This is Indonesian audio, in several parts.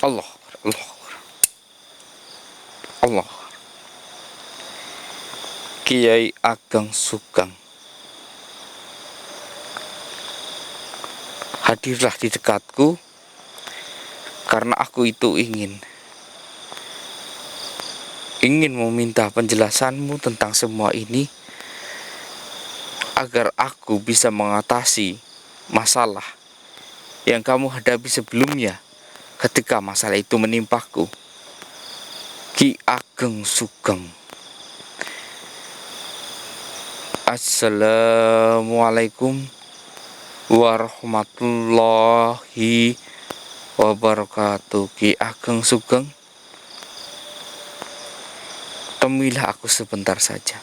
Allah, Allah, Allah. Kiai Ageng Sugeng, hadirlah di dekatku, karena aku itu ingin meminta penjelasanmu tentang semua ini, agar aku bisa mengatasi masalah yang kamu hadapi sebelumnya ketika masalah itu menimpaku. Ki Ageng Sugeng. Assalamualaikum warahmatullahi wabarakatuh. Ki Ageng Sugeng, temuilah aku sebentar saja.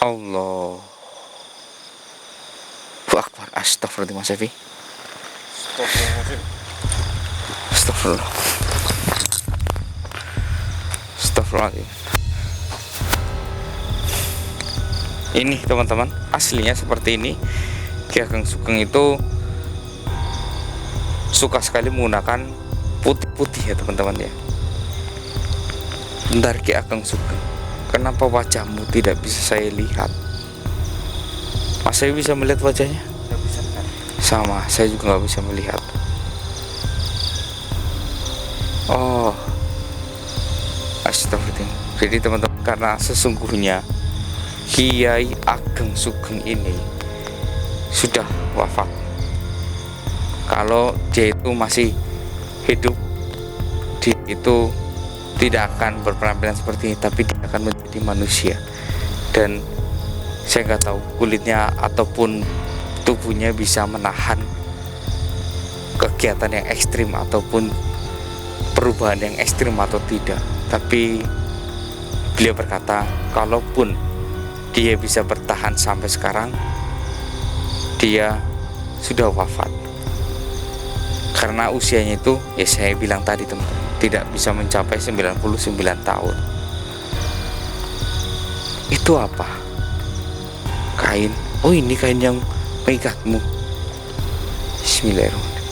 Allahu Akbar. Astagfirullah, Mas Evi. Astagfirullah. Astagfirullah. Ini teman-teman, aslinya seperti ini. Ki Ageng Sugeng itu suka sekali menggunakan putih-putih ya teman-teman ya. Bentar, Ki Ageng Sugeng, kenapa wajahmu tidak bisa saya lihat? Mas, saya bisa melihat wajahnya? Tidak bisa kan? Sama, saya juga nggak bisa melihat. Oh, astagfirullah. Jadi teman-teman, karena sesungguhnya Kiai Ageng Sugeng ini sudah wafat. Kalau dia itu masih hidup, dia itu tidak akan berpenampilan seperti ini, tapi dia akan menjadi manusia. Dan saya nggak tahu kulitnya ataupun tubuhnya bisa menahan kegiatan yang ekstrim ataupun perubahan yang ekstrim atau tidak. Tapi beliau berkata, kalaupun dia bisa bertahan sampai sekarang, dia sudah wafat. Karena usianya itu, ya saya bilang tadi teman-teman, tidak bisa mencapai 99 tahun. Itu apa? Kain. Oh, ini kain yang mengikatmu. Bismillahirrahmanirrahim.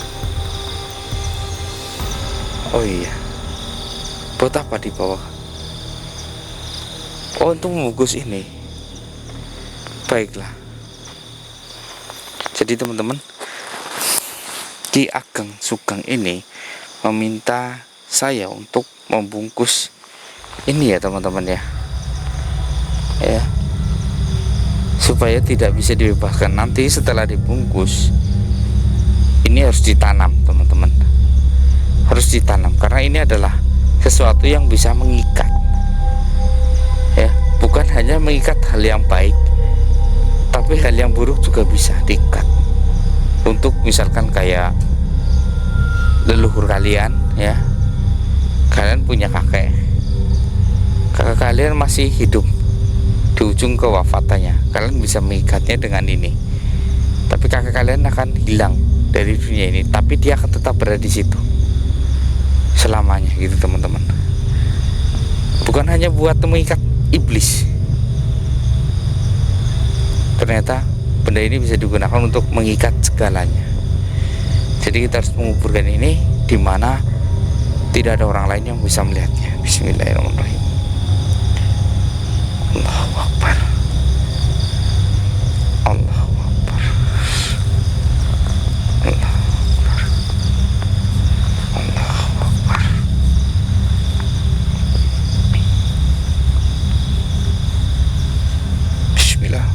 Oh iya. Buat apa di bawah? Oh, untuk membungkus ini. Baiklah. Jadi teman-teman, Ki Ageng Sugeng ini meminta saya untuk membungkus ini ya teman-teman ya. Ya. Supaya tidak bisa dibebaskan. Nanti setelah dibungkus, ini harus ditanam teman-teman. Harus ditanam karena ini adalah sesuatu yang bisa mengikat. Ya, bukan hanya mengikat hal yang baik, tapi hal yang buruk juga bisa diikat. Untuk misalkan kayak leluhur kalian ya, kalian punya kakek kalian masih hidup, di ujung kewafatannya kalian bisa mengikatnya dengan ini, tapi kakek kalian akan hilang dari dunia ini, tapi dia akan tetap berada di situ selamanya gitu teman-teman. Bukan hanya buat mengikat iblis, ternyata benda ini bisa digunakan untuk mengikat segalanya. Jadi kita harus menguburkan ini di mana tidak ada orang lain yang bisa melihatnya. Bismillahirrahmanirrahim. Allahu Akbar. Allahu Akbar. Allahu Akbar. Allahu Akbar. Bismillah.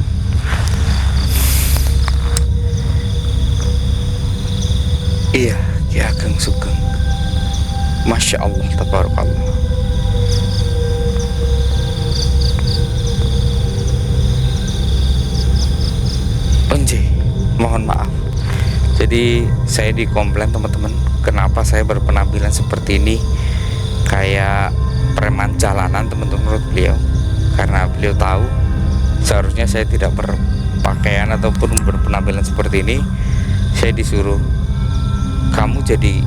Iya, Ki Ageng Sugeng. Masya Allah, tabarakallah. Onje, mohon maaf. Jadi saya dikomplain teman-teman, kenapa saya berpenampilan seperti ini, kayak preman jalanan teman-teman menurut beliau. Karena beliau tahu seharusnya saya tidak berpakaian ataupun berpenampilan seperti ini. Saya disuruh, kamu jadi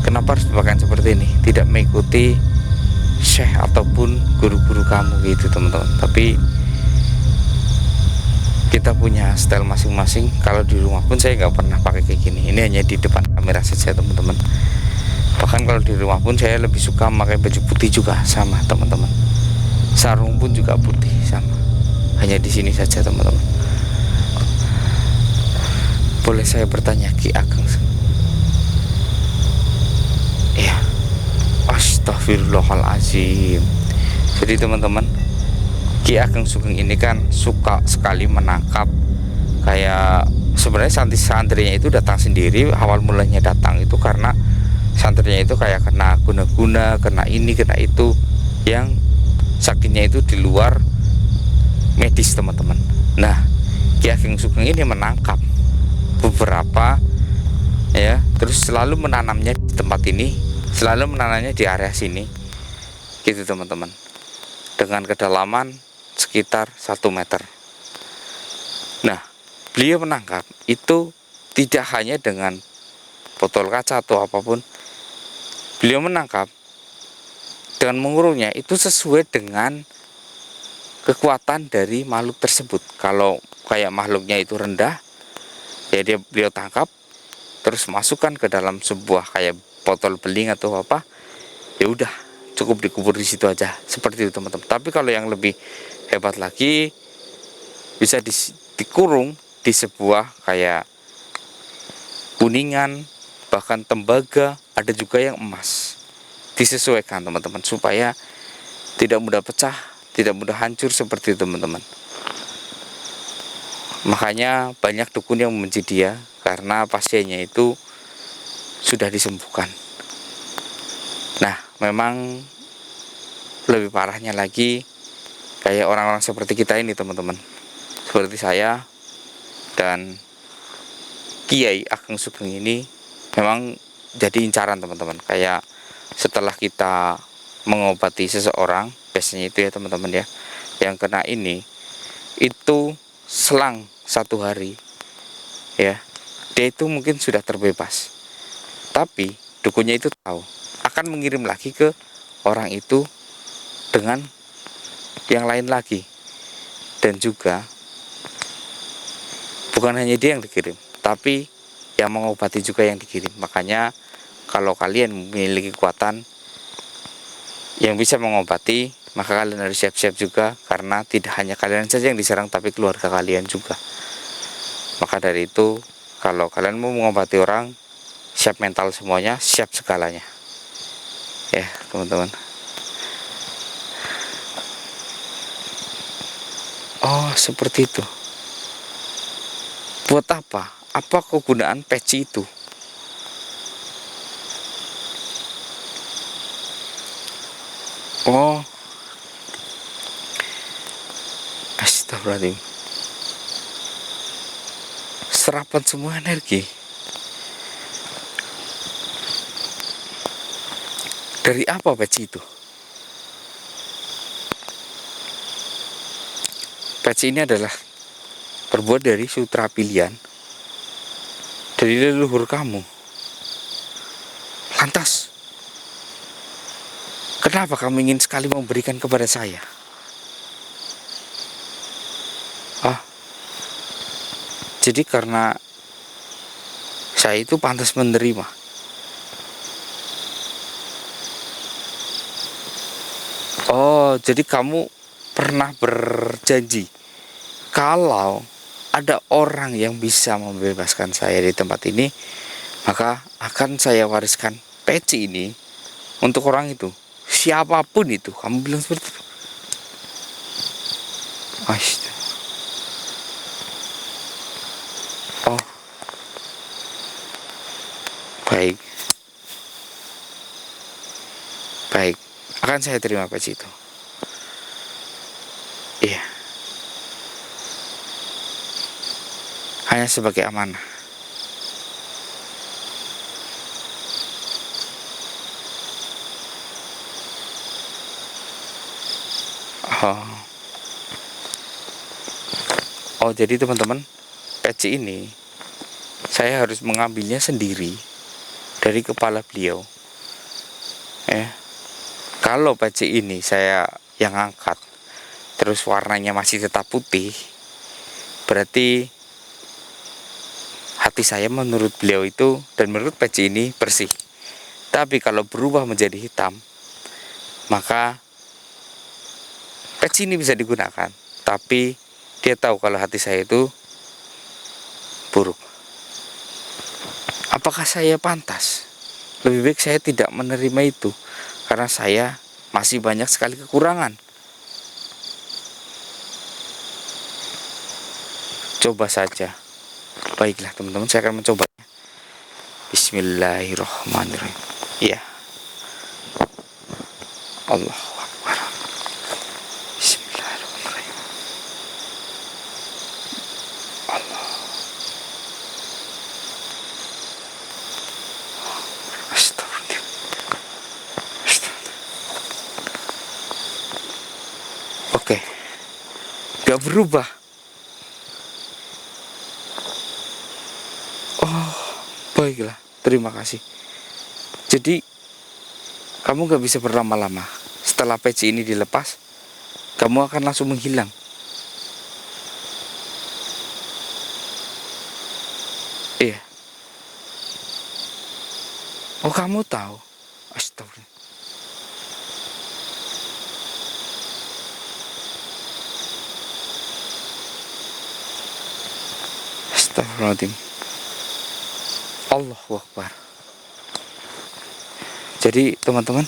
kenapa harus berpakaian seperti ini, tidak mengikuti syekh ataupun guru-guru kamu gitu teman-teman. Tapi kita punya style masing-masing. Kalau di rumah pun saya nggak pernah pakai kayak gini, ini hanya di depan kamera saja teman-teman. Bahkan kalau di rumah pun saya lebih suka pakai baju putih juga, sama teman-teman. Sarung pun juga putih, sama. Hanya di sini saja teman-teman. Boleh saya bertanya, Ki Ageng? Ya, astagfirullahaladzim. Jadi teman-teman, Ki Ageng Sugeng ini kan suka sekali menangkap. Kayak sebenarnya santri-santrinya itu datang sendiri. Awal mulanya datang itu karena santrinya itu kayak kena guna-guna, kena ini, kena itu, yang sakitnya itu di luar medis teman-teman. Nah, Ki Ageng Sugeng ini menangkap beberapa, ya, terus selalu menanamnya di tempat ini, selalu menanamnya di area sini, gitu teman-teman, dengan kedalaman sekitar 1 meter. Nah, beliau menangkap itu tidak hanya dengan botol kaca atau apapun. Beliau menangkap dengan mengurungnya itu sesuai dengan kekuatan dari makhluk tersebut. Kalau kayak makhluknya itu rendah, ya beliau tangkap, terus masukkan ke dalam sebuah kayak botol beling atau apa, ya udah cukup dikubur di situ aja, seperti itu teman-teman. Tapi kalau yang lebih hebat lagi, bisa dikurung di sebuah kayak kuningan, bahkan tembaga, ada juga yang emas. Disesuaikan teman-teman, supaya tidak mudah pecah, tidak mudah hancur seperti itu teman-teman. Makanya banyak dukun yang membenci dia, karena pasiennya itu sudah disembuhkan. Nah, memang lebih parahnya lagi kayak orang-orang seperti kita ini teman-teman, seperti saya dan Kiai Ageng Sugeng ini, memang jadi incaran teman-teman. Kayak setelah kita mengobati seseorang, biasanya itu ya teman-teman ya, yang kena ini, itu selang 1 hari, ya, dia itu mungkin sudah terbebas. Tapi dukunnya itu tahu, akan mengirim lagi ke orang itu dengan yang lain lagi. Dan juga bukan hanya dia yang dikirim, tapi yang mengobati juga yang dikirim. Makanya kalau kalian memiliki kekuatan yang bisa mengobati, maka kalian harus siap-siap juga, karena tidak hanya kalian saja yang diserang, tapi keluarga kalian juga. Maka dari itu, kalau kalian mau mengobati orang, siap mental semuanya, siap segalanya, ya teman-teman. Oh, seperti itu. Buat apa? Apa kegunaan peci itu? Oh, astagfirullahaladzim. Serapan semua energi. Dari apa peci itu? Peci ini adalah terbuat dari sutra pilihan dari leluhur kamu. Lantas, kenapa kamu ingin sekali memberikan kepada saya? Jadi karena saya itu pantas menerima. Oh, jadi kamu pernah berjanji kalau ada orang yang bisa membebaskan saya di tempat ini, maka akan saya wariskan peci ini untuk orang itu, siapapun itu. Kamu bilang seperti itu. Oh, baik, baik, akan saya terima peci itu. Iya, hanya sebagai amanah. Oh, jadi teman-teman, peci ini saya harus mengambilnya sendiri dari kepala beliau. Kalau peci ini saya yang angkat, terus warnanya masih tetap putih, berarti hati saya menurut beliau itu dan menurut peci ini bersih. Tapi kalau berubah menjadi hitam, maka peci ini bisa digunakan. Tapi dia tahu kalau hati saya itu buruk. Apakah saya pantas? Lebih baik saya tidak menerima itu, karena saya masih banyak sekali kekurangan. Coba saja. Baiklah teman-teman, saya akan mencoba. Bismillahirrahmanirrahim. Iya. Allahu Akbar. Bismillahirrahmanirrahim. Allah. Astagfirullah. Astagfirullah. Oke. Gak berubah. Oh, baiklah. Terima kasih. Jadi kamu gak bisa berlama-lama. Setelah peci ini dilepas, kamu akan langsung menghilang. Iya. Oh, kamu tahu. Astagfirullah. Astagfirullahaladzim. Allahu Akbar. Jadi teman-teman,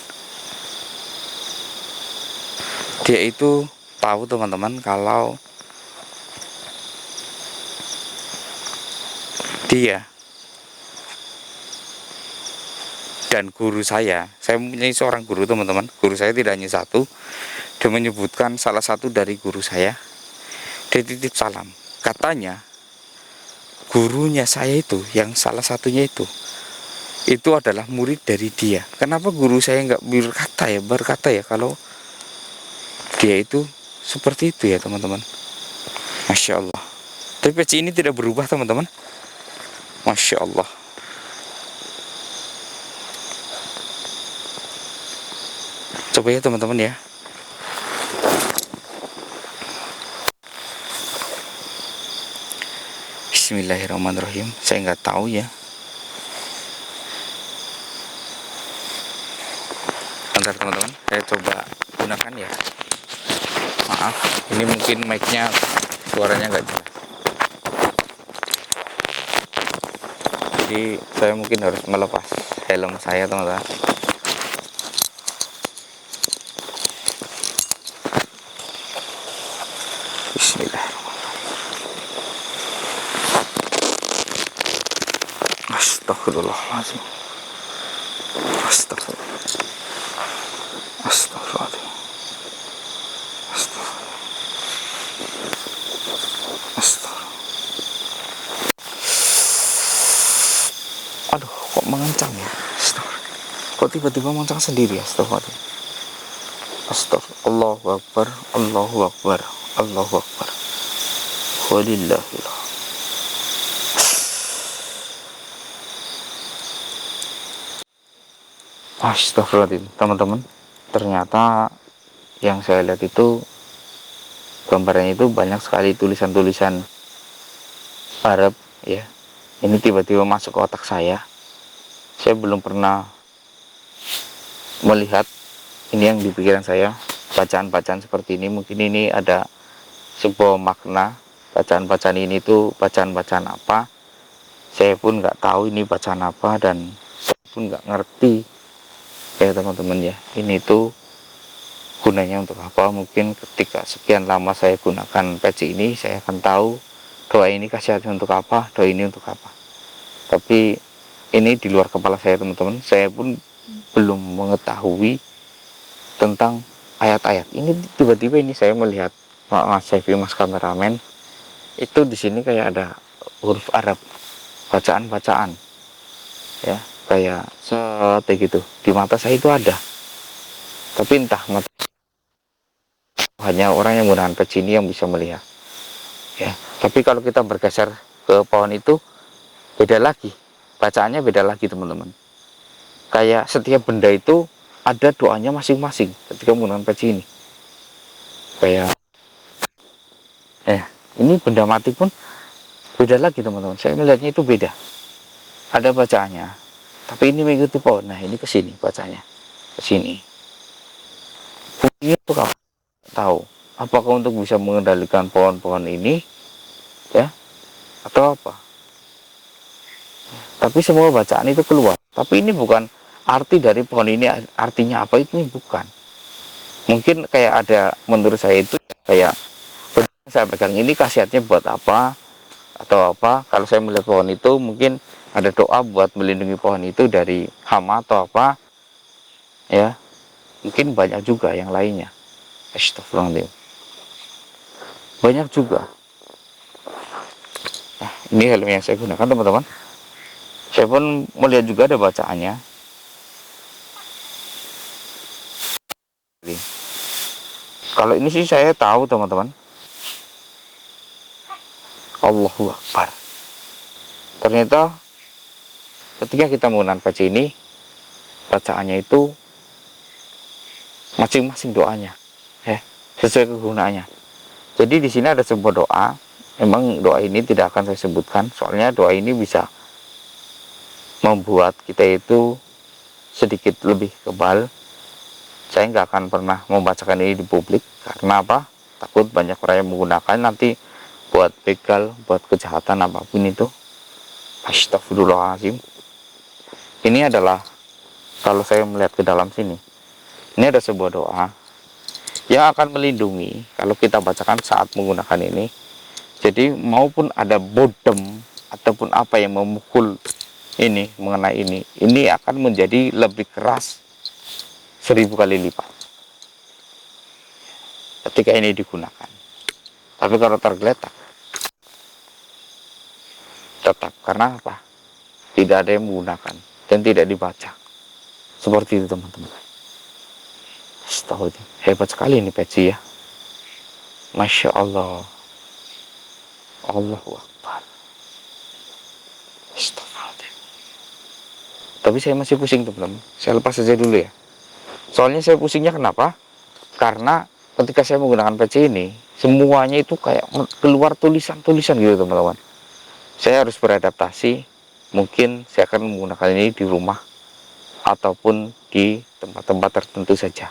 dia itu tahu teman-teman kalau dia dan guru saya mempunyai seorang guru teman-teman. Guru saya tidak hanya satu. Dia menyebutkan salah satu dari guru saya. Dia titip salam. Katanya gurunya saya itu, yang salah satunya itu adalah murid dari dia. Kenapa guru saya nggak berkata ya kalau dia itu seperti itu ya teman-teman. Masya Allah. Tapi peci ini tidak berubah teman-teman. Masya Allah. Coba ya teman-teman ya. Bismillahirrahmanirrahim. Saya nggak tahu ya. Bentar teman-teman, saya coba gunakan ya. Maaf, ini mungkin mic-nya suaranya nggak jelas. Jadi saya mungkin harus melepas helm saya teman-teman. Bismillahirrahmanirrahim. Astagfirullahaladzim. Astagfirullah. Astagfirullah. Aduh, kok mengencang ya? Kok tiba-tiba mengencang sendiri ya? Astagfirullah. Allahu Akbar, Allahu Akbar, Allahu Akbar. Walillahillah. Astagfirullahaladzim. Teman-teman, ternyata yang saya lihat itu gambarnya itu banyak sekali tulisan-tulisan Arab ya. Ini tiba-tiba masuk ke otak saya. Saya belum pernah melihat ini yang di pikiran saya. Bacaan-bacaan seperti ini, mungkin ini ada sebuah makna. Bacaan-bacaan ini tuh bacaan-bacaan apa, saya pun nggak tahu ini bacaan apa, dan saya pun nggak ngerti ya teman-teman ya. Ini tuh gunanya untuk apa. Mungkin ketika sekian lama saya gunakan peci ini, saya akan tahu doa ini khasiatnya untuk apa, doa ini untuk apa. Tapi ini di luar kepala saya teman-teman. Saya pun belum mengetahui tentang ayat-ayat ini. Tiba-tiba ini saya melihat Mas Syafi, Mas kameramen, itu di sini kayak ada huruf Arab, bacaan-bacaan ya, kayak gitu di mata saya itu ada. Tapi entah hanya orang yang menggunakan peci ini yang bisa melihat ya. Tapi kalau kita bergeser ke pohon itu, beda lagi, bacaannya beda lagi teman-teman. Kayak setiap benda itu ada doanya masing-masing ketika menggunakan peci ini. Kayak Ini benda mati pun beda lagi teman-teman. Saya melihatnya itu beda. Ada bacaannya. Tapi ini mengikuti pohon. Nah ini ke sini bacanya. Ke sini. Fungsinya itu apa? Tahu. Apakah untuk bisa mengendalikan pohon-pohon ini? Ya. Atau apa? Tapi semua bacaan itu keluar. Tapi ini bukan arti dari pohon ini artinya apa, itu bukan. Mungkin kayak ada, menurut saya itu kayak saya pegang ini khasiatnya buat apa atau apa. Kalau saya melihat pohon itu mungkin ada doa buat melindungi pohon itu dari hama atau apa ya. Mungkin banyak juga yang lainnya. Astagfirullahaladzim. Banyak juga. Nah, ini helm yang saya gunakan teman-teman. Saya pun melihat juga ada bacaannya. Kalau ini sih saya tahu teman-teman. Allahu Akbar. Ternyata ketika kita menggunakan peci ini, bacaannya itu masing-masing doanya, sesuai kegunaannya. Jadi di sini ada sebuah doa. Memang doa ini tidak akan saya sebutkan, soalnya doa ini bisa membuat kita itu sedikit lebih kebal. Saya nggak akan pernah membacakan ini di publik, karena apa? Takut banyak orang yang menggunakan nanti buat begal, buat kejahatan apapun itu. Astagfirullahaladzim. Ini adalah, kalau saya melihat ke dalam sini, ini ada sebuah doa yang akan melindungi kalau kita bacakan saat menggunakan ini. Jadi maupun ada bodem ataupun apa yang memukul ini, mengenai ini akan menjadi lebih keras 1000 kali lipat ketika ini digunakan. Tapi kalau tergeletak tetap, karena apa? Tidak ada yang menggunakan dan tidak dibaca. Seperti itu teman-teman. Astagfirullah, hebat sekali ini peci ya. Masya Allah. Allahu Akbar. Astagfirullah. Tapi saya masih pusing teman-teman. Saya lepas saja dulu ya. Soalnya saya pusingnya kenapa? Karena ketika saya menggunakan peci ini, semuanya itu kayak keluar tulisan-tulisan gitu teman-teman. Saya harus beradaptasi. Mungkin saya akan menggunakan ini di rumah ataupun di tempat-tempat tertentu saja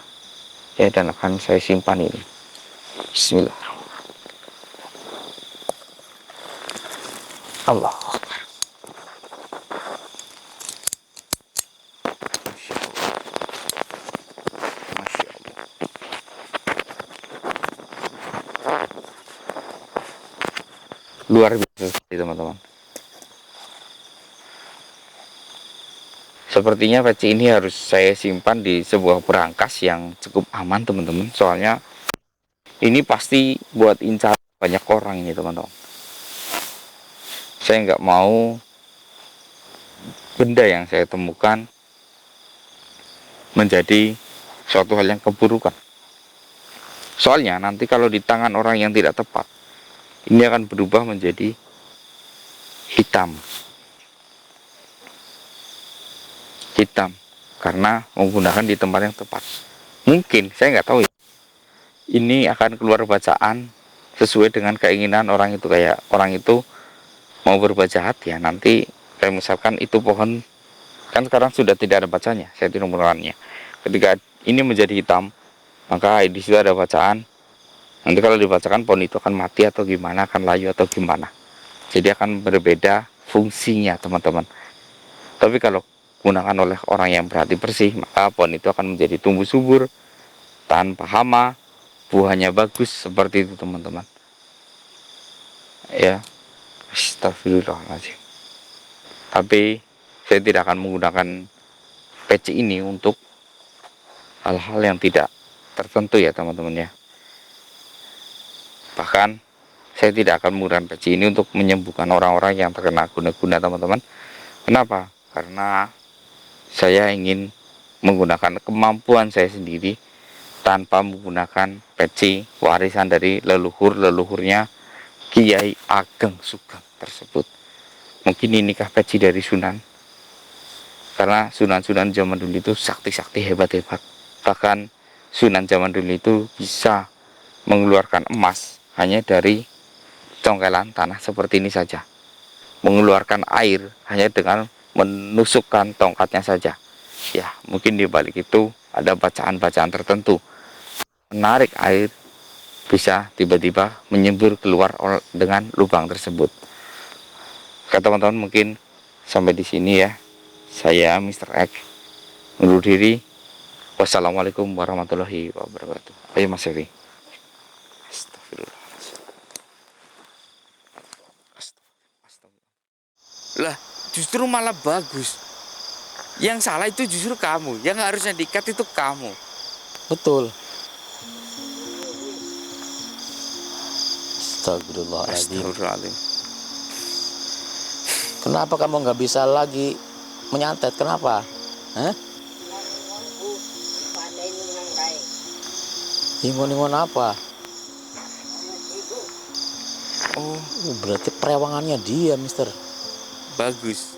ya, dan akan saya simpan ini. Bismillah. Allah Akbar. Masya Allah. Luar biasa sekali teman-teman. Sepertinya peci ini harus saya simpan di sebuah berangkas yang cukup aman teman-teman. Soalnya ini pasti buat incar banyak orang ini teman-teman. Saya nggak mau benda yang saya temukan menjadi suatu hal yang keburukan. Soalnya nanti kalau di tangan orang yang tidak tepat, ini akan berubah menjadi hitam. Karena menggunakan di tempat yang tepat. Mungkin, saya nggak tahu ya, ini akan keluar bacaan sesuai dengan keinginan orang itu. Kayak orang itu mau berbuat jahat ya, nanti kayak misalkan itu pohon, kan sekarang sudah tidak ada bacanya, saya tidak menggunakannya. Ketika ini menjadi hitam, maka di situ ada bacaan. Nanti kalau dibacakan pohon itu akan mati atau gimana, akan layu atau gimana. Jadi akan berbeda fungsinya teman-teman. Tapi kalau gunakan oleh orang yang berhati bersih, maka pohon itu akan menjadi tumbuh subur tanpa hama, buahnya bagus, seperti itu teman-teman ya. Astagfirullahaladzim. Tapi saya tidak akan menggunakan peci ini untuk hal-hal yang tidak tertentu ya teman-teman ya. Bahkan saya tidak akan menggunakan peci ini untuk menyembuhkan orang-orang yang terkena guna-guna teman-teman. Kenapa? Karena saya ingin menggunakan kemampuan saya sendiri tanpa menggunakan peci warisan dari leluhurnya Kiai Ageng Sugeng tersebut. Mungkin inikah peci dari Sunan, karena Sunan-Sunan zaman dulu itu sakti-sakti hebat-hebat. Bahkan Sunan zaman dulu itu bisa mengeluarkan emas hanya dari congkelan tanah seperti ini saja. Mengeluarkan air hanya dengan menusukkan tongkatnya saja. Ya, mungkin di balik itu ada bacaan-bacaan tertentu. Menarik air bisa tiba-tiba menyembur keluar dengan lubang tersebut. Oke teman-teman, mungkin sampai di sini ya. Saya Mr. X undur diri. Wassalamualaikum warahmatullahi wabarakatuh. Ayo Mas Evi. Lah, justru malah bagus. Yang salah itu justru kamu. Yang harusnya diikat itu kamu. Betul. Astagfirullahaladzim. Astagfirullahaladzim. Kenapa kamu nggak bisa lagi menyantet? Kenapa? Hah? Ingon-ingon apa? Oh, Berarti perewangannya dia, Mister. bagus.